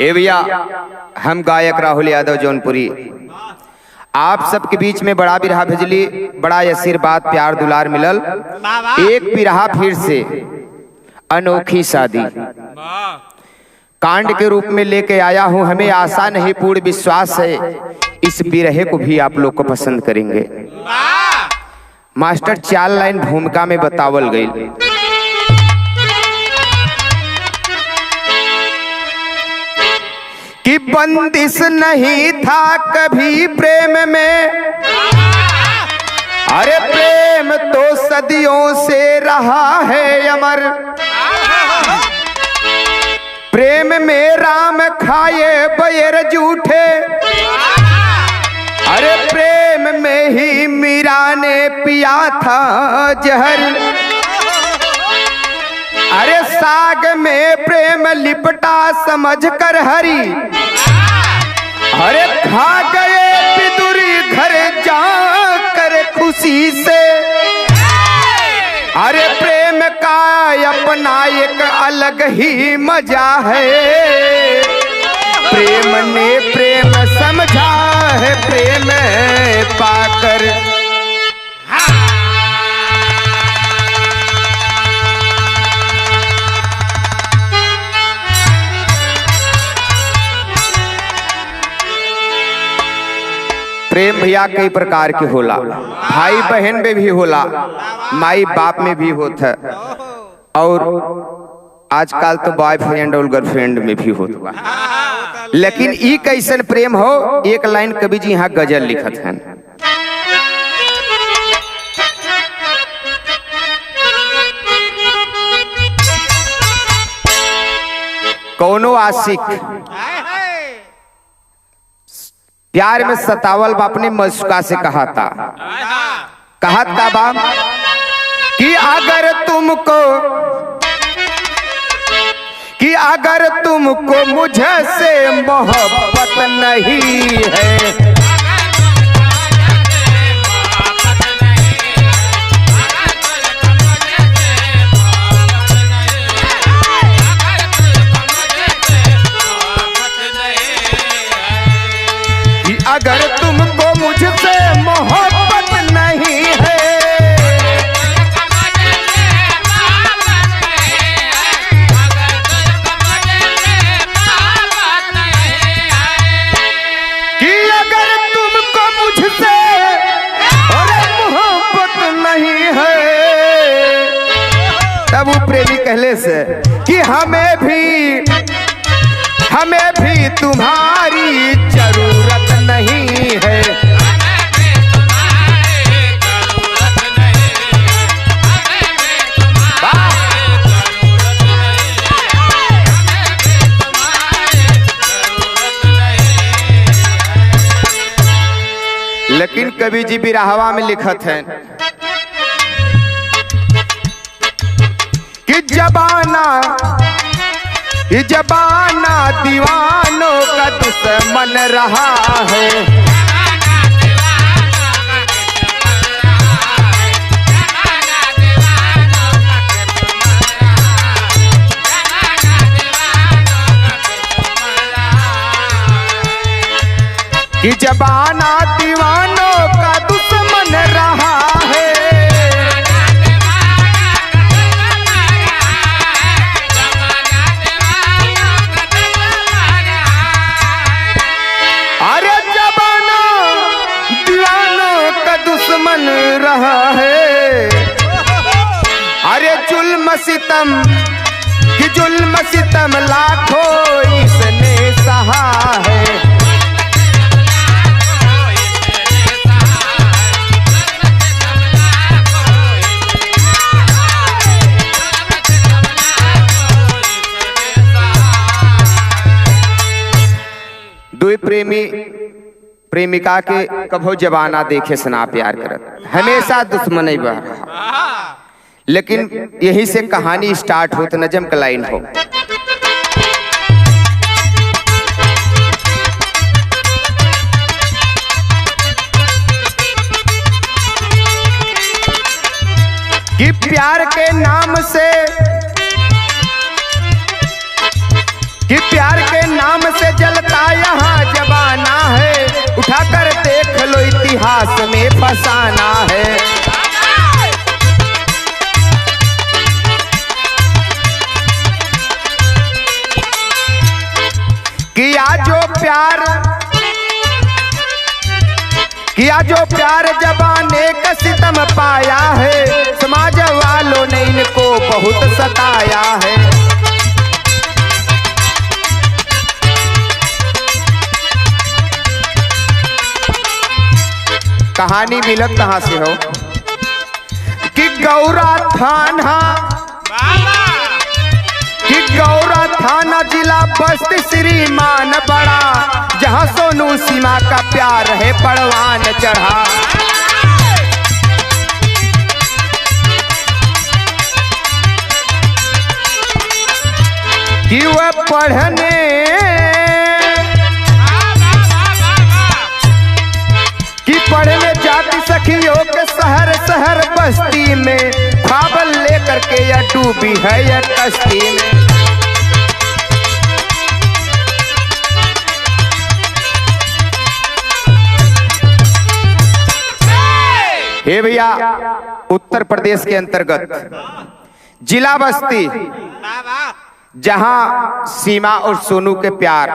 ए भैया, हम गायक राहुल यादव जौनपुरी आप सबके बीच में बड़ा बिरहा भेजली, बड़ा आशीर्वाद प्यार दुलार मिलल। एक बिरहा फिर से अनोखी शादी कांड के रूप में लेके आया हूं। हमें आशा नहीं पूर्ण विश्वास है इस बिरहे को भी आप लोग को पसंद करेंगे। मास्टर 4 लाइन भूमिका में बतावल गई। कि बंदिश नहीं था कभी प्रेम में, अरे प्रेम तो सदियों से रहा है अमर। प्रेम में राम खाए बैर जूठे, अरे प्रेम में ही मीरा ने पिया था जहर। अरे साग में प्रेम लिपटा समझ कर हरी, अरे खा गए पितुरी घर जाकर खुशी से। अरे प्रेम का अपना एक अलग ही मजा है, प्रेम ने प्रेम समझा है प्रेम पाकर। प्रेम भैया कई प्रकार के होला, भाई बहन में भी होला, माई बाप में भी होता है, और आजकल तो बॉयफ्रेंड और गर्लफ्रेंड में भी होता है। लेकिन ई कैसन प्रेम हो, एक लाइन कवि जी यहाँ गजल लिखत हैं। कौनो आशिक प्यार में सतावल बाप ने मस्का से कहा था बाप कि अगर तुमको मुझसे मोहब्बत नहीं है, अगर तुमको मुझसे मोहब्बत नहीं है, कि अगर तुमको मुझसे मोहब्बत नहीं है, तब वो प्रेमी कहले से कि हमें भी तुम्हारी जरूरत नहीं है। लेकिन कवि जी बिरहवा में लिखत हैं कि जबाना दीवानों का दुश्मन रहा है। कि जबाना दीवानों का दुश्मन रहा है। रहा है, अरे जुल्म सितम लाखों इसने सहा है। दुई प्रेमिका के कभो जबाना देखे सना प्यार करत, हमेशा दुश्मन ही बह रहा। लेकिन यही से कहानी स्टार्ट हो तो नजम का लाइन हो कि प्यार के नाम से इतिहास में फसाना है। किया जो प्यार जबाने का सितम पाया है, समाज वालों ने इनको बहुत सताया है। कहानी मिलत कहाँ से हो कि गौरा थाना जिला बस्ती श्रीमान बड़ा, जहाँ सोनू सीमा का प्यार है परवान चढ़ा। कि वह पढ़ने जाती सखियों के शहर शहर बस्ती में, ख्वाब लेकर के यह डूबी है यह कश्ती में। हे भैया, उत्तर प्रदेश के अंतर्गत जिला बस्ती, जहां सीमा और सोनू के प्यार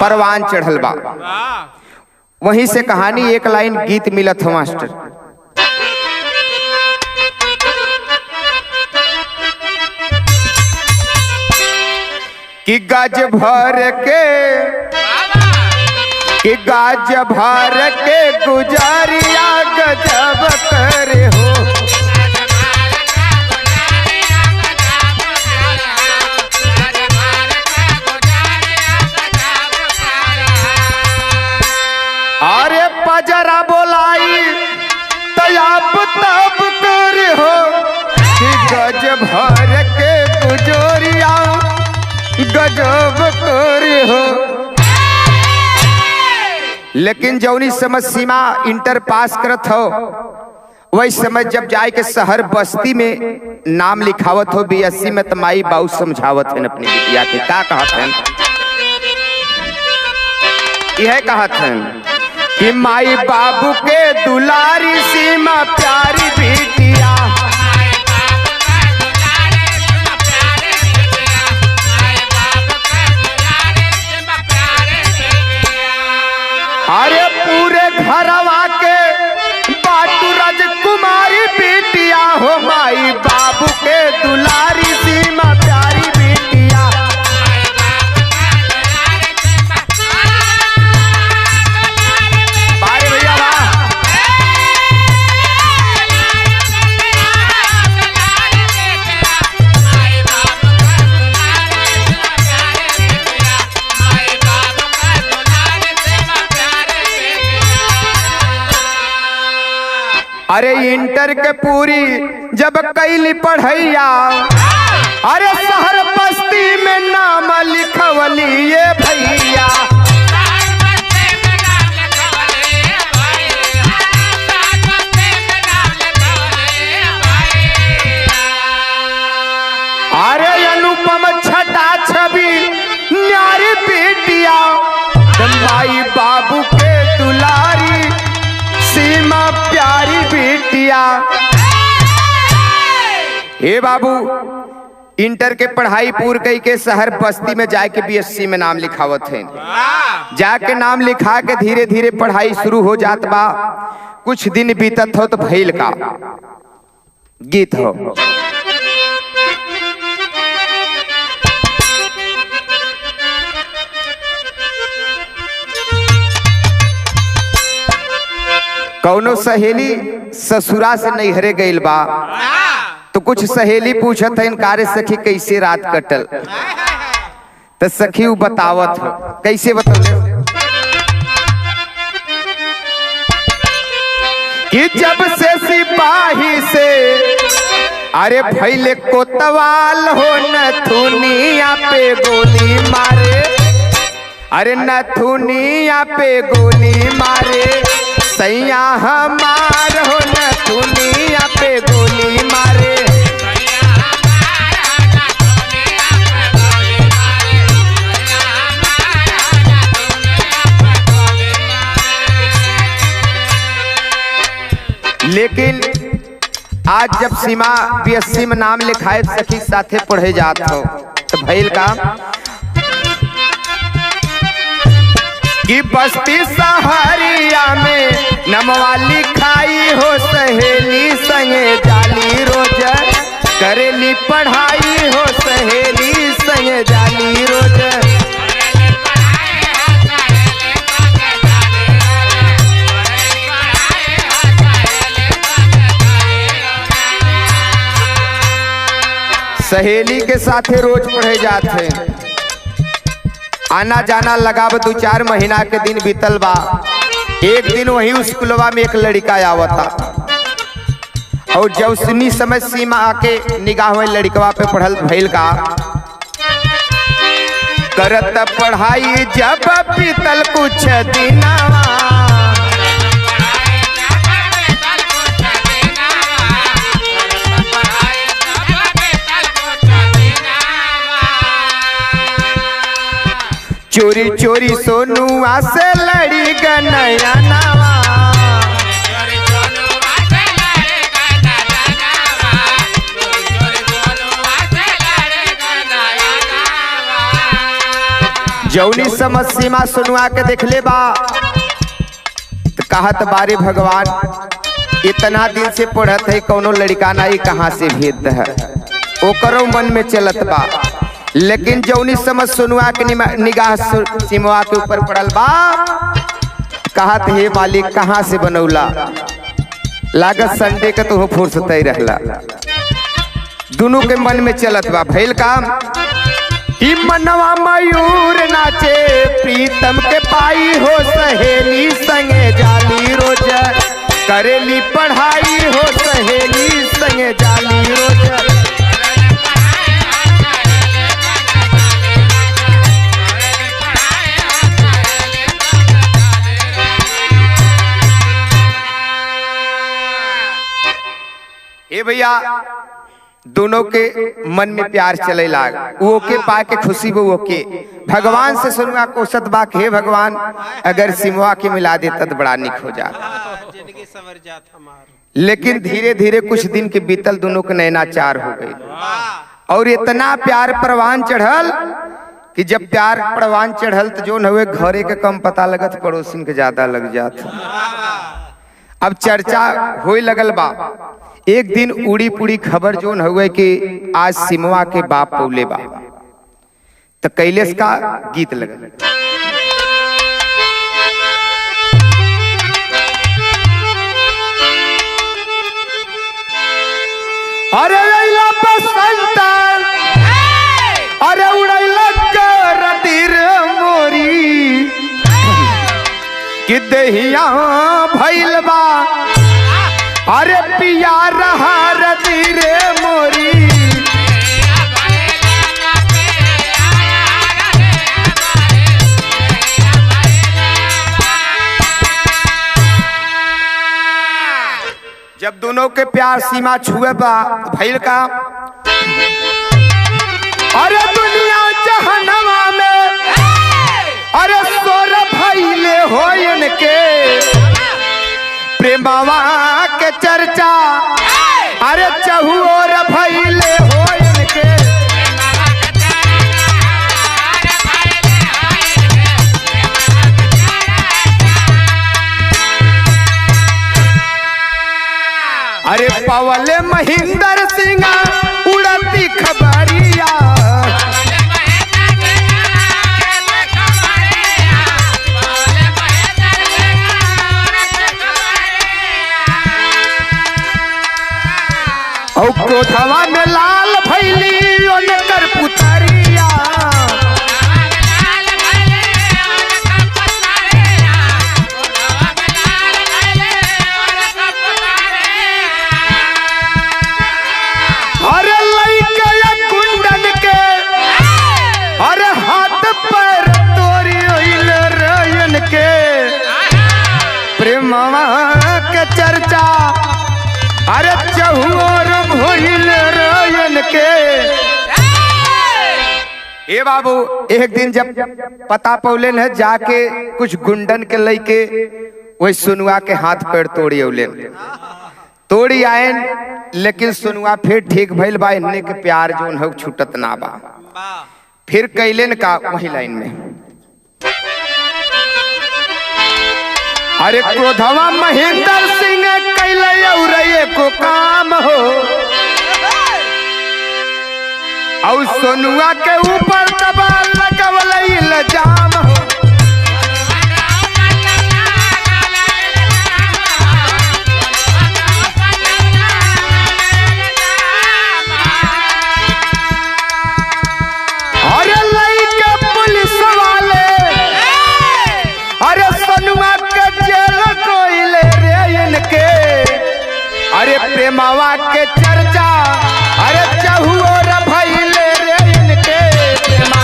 परवान चढ़ल बा, वहीं से कहानी एक लाइन गीत मिलत हो मास्टर। कि गाज भर के गुजारिया गजब करे हो। अरे पजरा बोलाई तब तब करे हो, कि गज भर के गुजरिया गजब करे हो। लेकिन जौनी समय सीमा इंटर पास करत हो, वही समय जब जाए के शहर बस्ती में नाम लिखावत हो बीएससी में, तो माई बाबू समझावत है अपनी बिटिया के। क्या कहत है? यह कहत है कि माई बाबू के दुलारी सीमा प्यारी बिटिया। अरे पूरे घरवा के बाटू राजकुमारी बिटिया हो, माई बाबू के दुलारी सीमा प्यारी बिटिया। बारे भैया वाह। अरे इंटर के पूरी जब कैली पढ़ैया, अरे शहर बस्ती में नाम लिखवली ये भैया। अरे अनुपम छटा छवि न्यारी बेटिया, माई बाबू के दुलारी सीमा प्यारी बेटिया। हे बाबू, इंटर के पढ़ाई पूरी कई के शहर बस्ती में जाके बीएससी में नाम लिखावत है। जाके नाम लिखा के धीरे धीरे पढ़ाई शुरू हो जात बा। कुछ दिन बीतत हो तो भइल का गीत हो। कौनो सहेली ससुरा से नैहरे गइल बा, तो कुछ सहेली पूछत है इनकारे सखी कैसे रात कटल, तो सखी उ बतावत हो। कैसे बतौले? कि जब से सिपाही से अरे भैले कोतवाल हो, नथुनिया पे गोली मारे, अरे नथुनिया पे गोली मारे, सैया हमार हो नथुनिया पे गोली मारे। लेकिन आज जब सीमा बीएससी में नाम लिखाए सखी साथे पढ़े जात हो तो भइल का कि बस्ती सहरिया में नमवा लिखाई हो सहेली संगे जाली रोज करेली पढ़ाई हो सहेली संगे जाली रोज। सहेली के साथे रोज पढ़े जाते, आना जाना लगा 2-4 महीना के दिन बीतल बा। एक दिन वही स्कूलवा में एक लड़का आवता और जब सुनी समय सीमा आके निगाह हुई लड़कवा पे पढ़ल भइल का करत पढ़ाई जब बीतल कुछ दिनवा चोरी चोरी सोनुआ से लड़ी गनया नावा जौनी समझ सीमा सोनुआ के देखले बा तो कहत बारे भगवान इतना दिन से पढ़त है कौनो लड़का नाई कहाँ से भेद है ओकरो मन में चलत बा। लेकिन जौनी समझ सोनुआ के निगाह सीमा के ऊपर पड़ल बा कहत हे मालिक कहाँ से बनौला लागत संडे के तो हो फुर्सत ही रहला। दोनों के मन में चलत बा भइल काम कि मनवा मयूर नाचे प्रीतम के पाई हो सहेली संगे जाली रोज करेली पढ़ाई हो सहेली संगे जाली रोज। ए भैया दोनों के मन में प्यार चले लाग वो के पा के खुशी वो के भगवान से सुनुआ कोसत बा के हे भगवान अगर सिमवा के मिला देता तो बड़ा निक हो जाता। लेकिन धीरे धीरे कुछ दिन के बीतल दोनों के नैनाचार हो गए और इतना प्यार परवान चढ़ल कि जब प्यार परवान चढ़ल तो जो न हुए घरे के कम पता लगत पड़ोसिन के ज्यादा लग जाता। अब चर्चा होए लगल बा। एक दिन उड़ी पुड़ी खबर जोन हुए कि आज सिमवा के बाप पौले बा तो कैलेश का गीत लगल। अरे बसंत अरे उड़ैला करतीर मोरी कि देहिया भइल बा अरे पिया रहा रतीरे मोरी जब दोनों के प्यार सीमा छुए बा भइल का अरे दुनिया जहन्नमा में अरे सोर भइले होयन के प्रेमवा के चर्चा अरे चहुओर भइले होयन के। अरे पवले महेंद्र सिंह उड़ती खबरिया और क्रोधवा में लाल भैली ओनकर पुतरिया अरे लइके कुंडन के अरे हाथ पैर तोरी होइल रयन के प्रेमवा के चर्चा अरे चहुओर भइल रयन के। ए बाबू एक दिन जब पता पौलेन है जाके कुछ गुंडन के लइके वही सुनुआ के हाथ पैर तोड़ी औलेन तोड़ी आयन, लेकिन सुनुआ फिर ठीक भइल बा, इन्ने के प्यार जोन हो छूटत ना बा। फिर कैलन का वही लाइन में, अरे क्रोधवा महेंद्र सिंह कैले और एको काम हो, और सोनुआ के ऊपर दबा लगवल इल्जाम हो। अरे लइके पुलिस वाले अरे सोनुआ के जेल कोइले रे इनके, अरे प्रेमावा के चर्चा अरे चहुओर भइले रे इनके प्रेमा।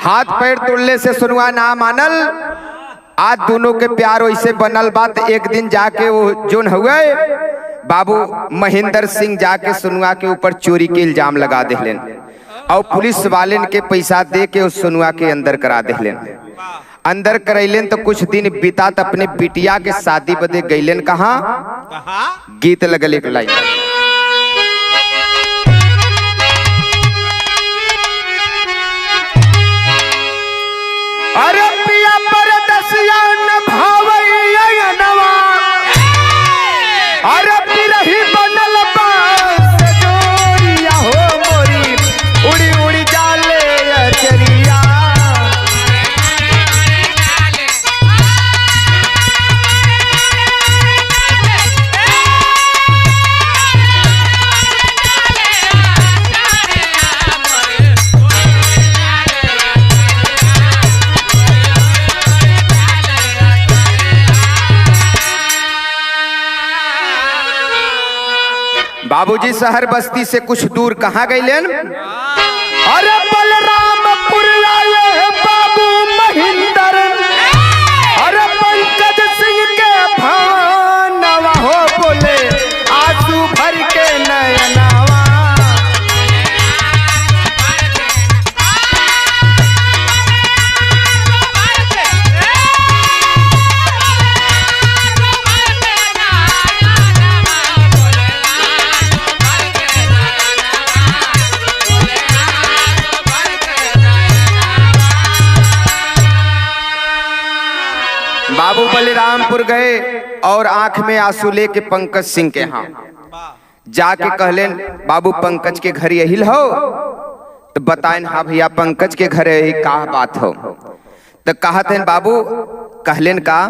हाथ पैर तोड़ले से सुनुआ ना मानल। आज दोनों के प्यार वैसे बनल बात, एक दिन जाके वो जोन हुए बाबू महेंद्र सिंह जाके सुनुआ के ऊपर चोरी के इल्जाम लगा देलन, और पुलिस वाले के पैसा दे के उस सुनुआ के अंदर करा देलन। अंदर करैलन तो कुछ दिन बीता तो अपने बिटिया के शादी बदे गईलन। कहाँ गीत लगल एक लाइन, अरे पिया परदसिया न भावैया नवा, अरे बिरही बनल बास जोरिया हो मोरी, उड़ी उड़ी जाले अचरिया। बाबूजी शहर बस्ती से कुछ दूर कहाँ गईलेन? अरे बलरामपुर आए बाबू महेंद्र, अरे पंकज सिंह के भानवा हो बोले आंसू भर के नयनवा। बाबू बलरामपुर गए और आंख में आंसू लेके पंकज सिंह के यहाँ जाके कहलेन, बाबू पंकज के घर यही हो? तो बताएं हाँ भैया पंकज के घर यही का बात हो? तो कहते हैं बाबू, कहलेन का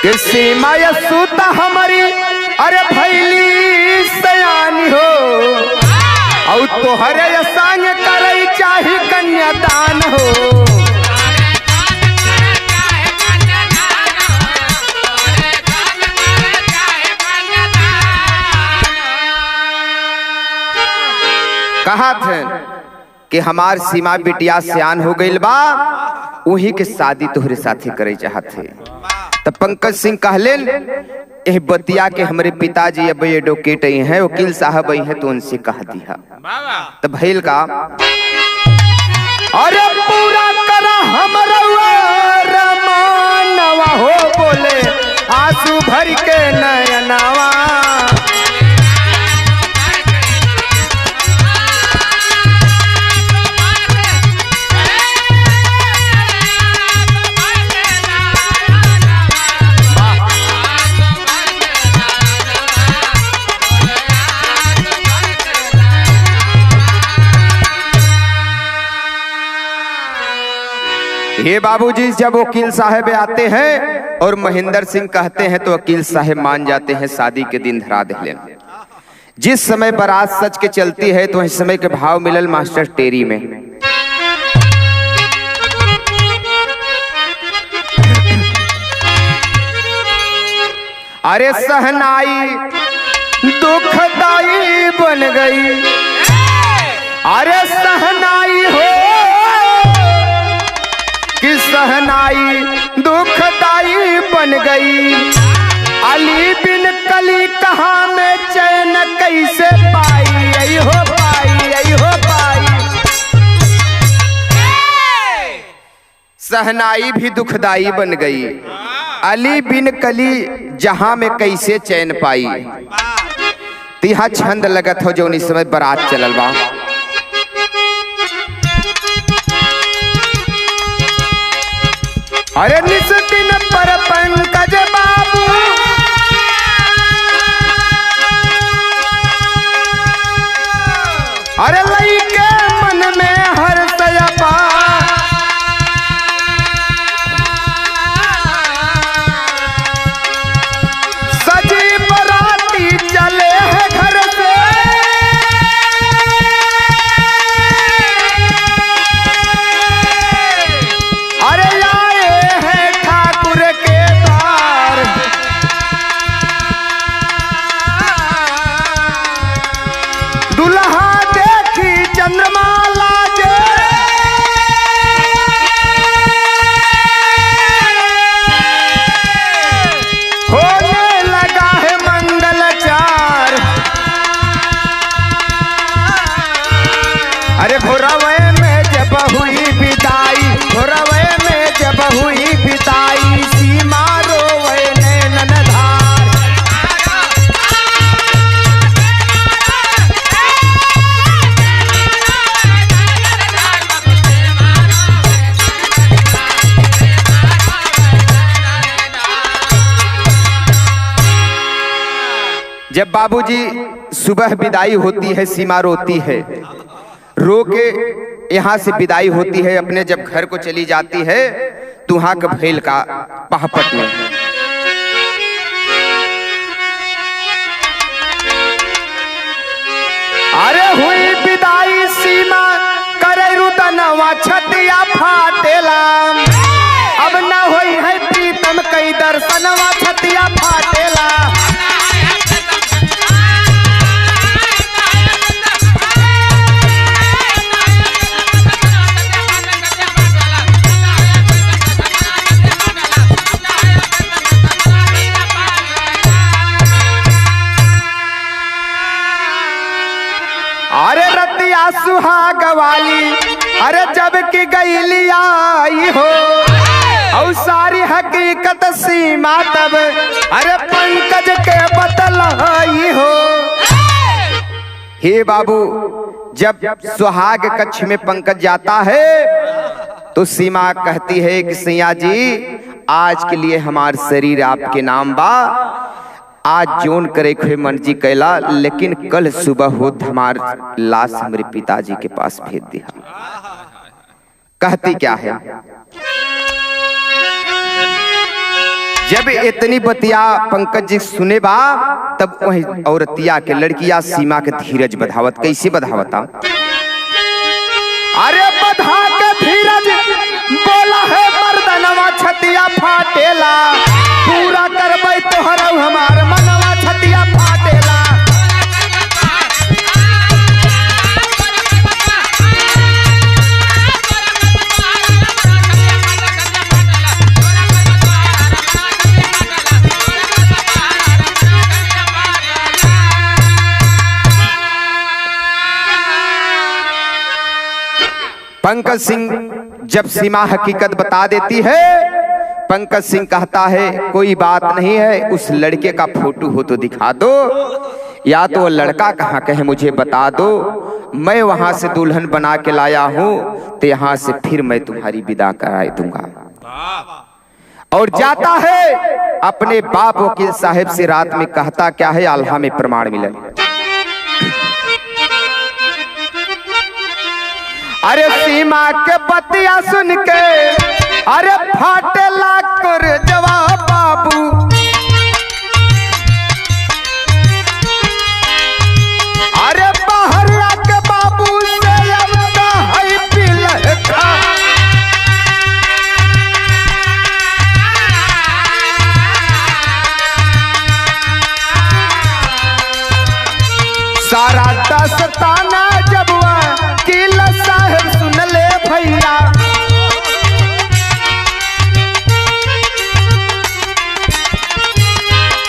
कि सीमा सूता हमारी अरे भैली सयानी हो, और तोहरे संग करे चाहे कन्यादान हो। कहा थे कि हमार सीमा बिटिया सियान हो गई बा, वही के शादी तोहरे साथी करे चाहते। तो पंकज सिंह कहलेन, यह बतिया के हमारे पिताजी अब एडवोकेट हैं, वकील साहब आई हैं, तो उनसे कह दिया। तो भैल का अरे पूरा करा हमारा रमानवा हो बोले आंसू भर के नयनवा। ये बाबूजी जब वकील साहब आते हैं और महेंद्र सिंह कहते हैं तो वकील साहब मान जाते हैं, शादी के दिन धरा दे। जिस समय बारात सच के चलती है तो इस समय के भाव मिलल मास्टर टेरी में। अरे सहनाई दुखदाई बन गई, अरे सहनाई हो कि सहनाई दुखदाई बन गई। अली बिन कली कहाँ में चैन कैसे सहनाई भी दुखदाई बन गई। अली बिन कली जहां में कैसे चैन पाई। तिहा छंद लगत हो जो इस समय बारात चलल बा। अरे निस दिन पर पंकज बाबू अरे लई के मन में हर्ष पा सजी बराती चले हैं घर से। अरे आए हैं ठाकुर के द्वार दुल्हा चंद्रमाला जे होने लगा है मंगलचार। अरे भोरवे में जब हुई विदाई, भोरवे में जब हुई विदाई सीमा रोवे नैनन धार। जब बाबूजी सुबह विदाई होती है, सीमा रोती है, रो के यहाँ से विदाई होती है, अपने जब घर को चली जाती है तुहा के भैल का पहापट में। अरे हुई विदाई सीमा करे रुदनवा छतिया फाटेला। अब न होई है प्रीतम कई दर्शनवा छतिया फाटेला। अरे रतिया सुहाग वाली अरे जब की गईली आई हो और सारी हकीकत सीमा तब अरे पंकज के बतलाई हो। हे बाबू जब सुहाग कक्ष में पंकज जाता है तो सीमा कहती है कि सैया जी आज के लिए हमार शरीर आपके नाम बा, आज जोन करे खे मर्जी कैला, लेकिन कल सुबह हो हमार लाश हमारे पिताजी के पास भेज दिया। कहती क्या है, जब इतनी बतिया पंकज जी सुने बा तब वही औरतिया के लड़किया सीमा के धीरज बधावत। कैसे बधावता? अरे बधा के धीरज बोला है मर्दनवा छतिया फाटेला। पूरा करबै तोहर हमार मनवा छतिया फाटेला। पंकज सिंह जब सीमा हकीकत बता देती है, पंकज सिंह कहता है कोई बात नहीं है, उस लड़के का फोटो हो तो दिखा दो, या तो वो लड़का कहाँ का है मुझे बता दो, मैं वहां से दुल्हन बना के लाया हूं तो यहाँ से फिर मैं तुम्हारी विदा करा दूंगा। और जाता है अपने बाप वकील साहब से रात में कहता क्या है, आल्हा में प्रमाण मिले। अरे सीमा के बतिया सुन के अरे फाटे लाकर जवाब बाबू। अरे बाहर आके बाबू से अपना है पिलखा। सारा दस्ताना जब वकील साहब सुन ले भैया,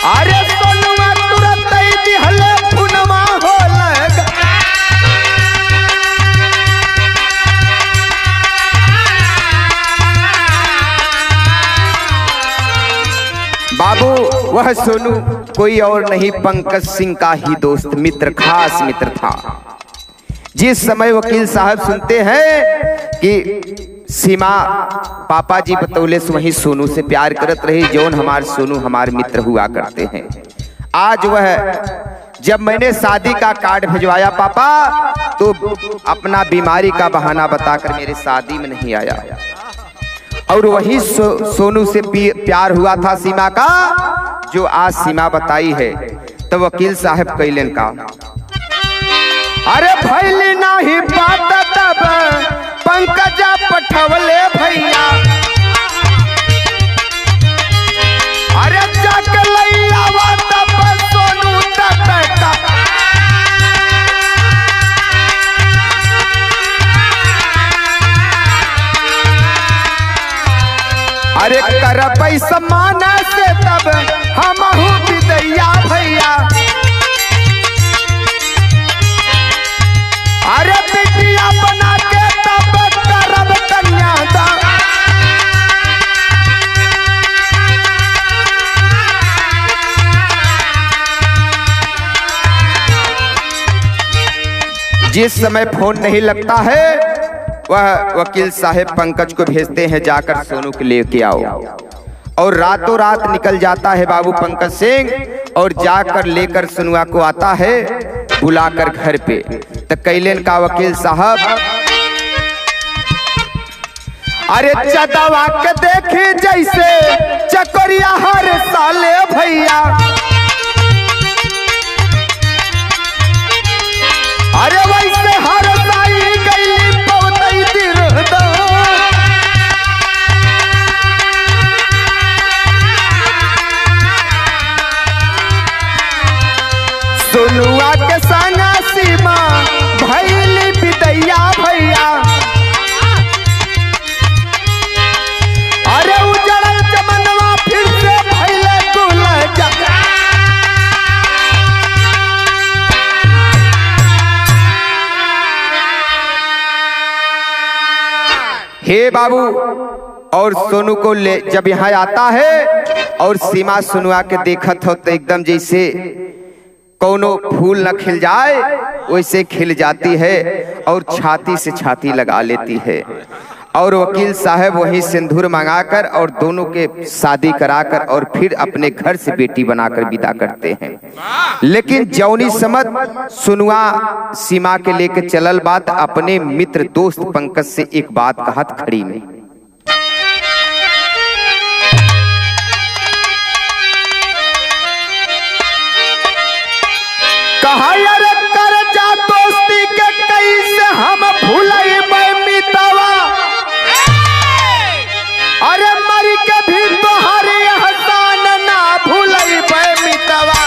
अरे सोनुआ तुरंत ही दिहले पुनवा हो लगा। वह सोनू कोई और नहीं पंकज सिंह का ही दोस्त मित्र, खास मित्र था। जिस समय वकील साहब सुनते हैं कि सीमा पापा जी बतौले से वही सोनू से प्यार करत रही, जौन हमार सोनू हमारे मित्र हुआ करते हैं। आज वह जब मैंने शादी का कार्ड भिजवाया पापा, तो अपना बीमारी का बहाना बताकर मेरे शादी में नहीं आया। और वही सोनू से प्यार हुआ था सीमा का, जो आज सीमा बताई है। तो वकील साहब कैलन का, अरे भैली नहीं बात तब पंकजा पठवले भैया, अरे जाके लैया तब सोनू टटका, अरे करबै समान से तब हमहू विदैया भैया, अरे बिटिया बना के तब करब कन्यादान, जिस समय फोन नहीं लगता है वह वकील साहब पंकज को भेजते हैं, जाकर सोनू को लेके आओ। और रातों रात निकल जाता है बाबू पंकज सिंह, और जाकर लेकर सोनुआ को आता है बुलाकर घर पे। तो कैलेन का वकील साहब, अरे चदवा के देखे जैसे चकोरिया हर साले भैया, अरे वैसे हर साई गईली पौतई दिरदा, सोनुआ के संगा सीमा भैली विदैया भैया, अरे उजड़ल चमनवा फिर से भैले गुलजा, हे बाबू। और सोनू को ले जब यहाँ आता है और सीमा सोनुआ के देखत हो तो एकदम जैसे कोनो फूल न खिल जाए वैसे खिल जाती है और छाती से छाती लगा लेती है। और वकील साहब वही सिंदूर मंगाकर और दोनों के शादी कराकर और फिर अपने घर से बेटी बनाकर विदा करते हैं। लेकिन जौनी समझ सोनुआ सीमा के लेके चलल बात, अपने मित्र दोस्त पंकज से एक बात कहत खड़ी में, कहा यार कर जा दोस्ती के कैसे हम भूलई मितवा, अरे मरी के भी तोहरे एहसान ना भूलई मितवा,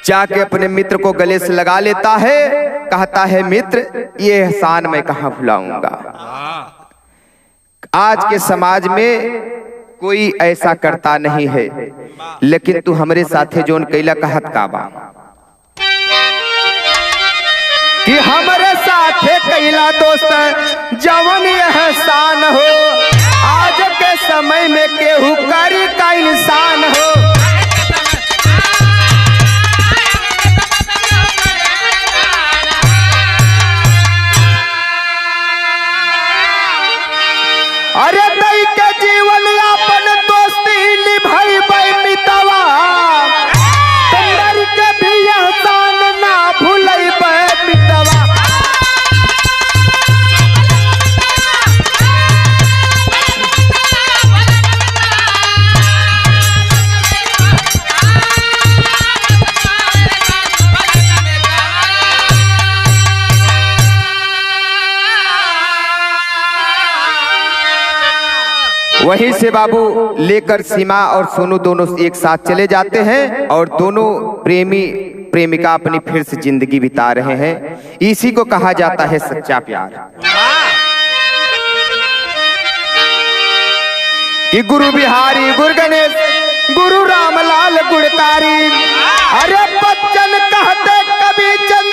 जाके अपने मित्र को गले से लगा लेता है, कहता है मित्र ये एहसान मैं कहां भुलाऊंगा। आज के समाज में कोई ऐसा करता नहीं है, लेकिन तू हमरे साथे जोन कैला कहत काबा कि हमरे साथे कैला दोस्त जवन एहसान हो, आज के समय में केहू करी का इंसान हो, अरे दई के जीवन अपन दोस्ती निभाई मितवा, तंदर के भी एहसान ना भूलई मितवा, वहीं से बाबू लेकर सीमा और सोनू दोनों एक साथ चले जाते हैं और दोनों प्रेमी प्रेमिका अपनी फिर से जिंदगी बिता रहे हैं। इसी को कहा जाता है सच्चा प्यार। कि गुरु बिहारी गुरु गणेश गुरु रामलाल गुणकारी। अरे बच्चन कहते कभी चंद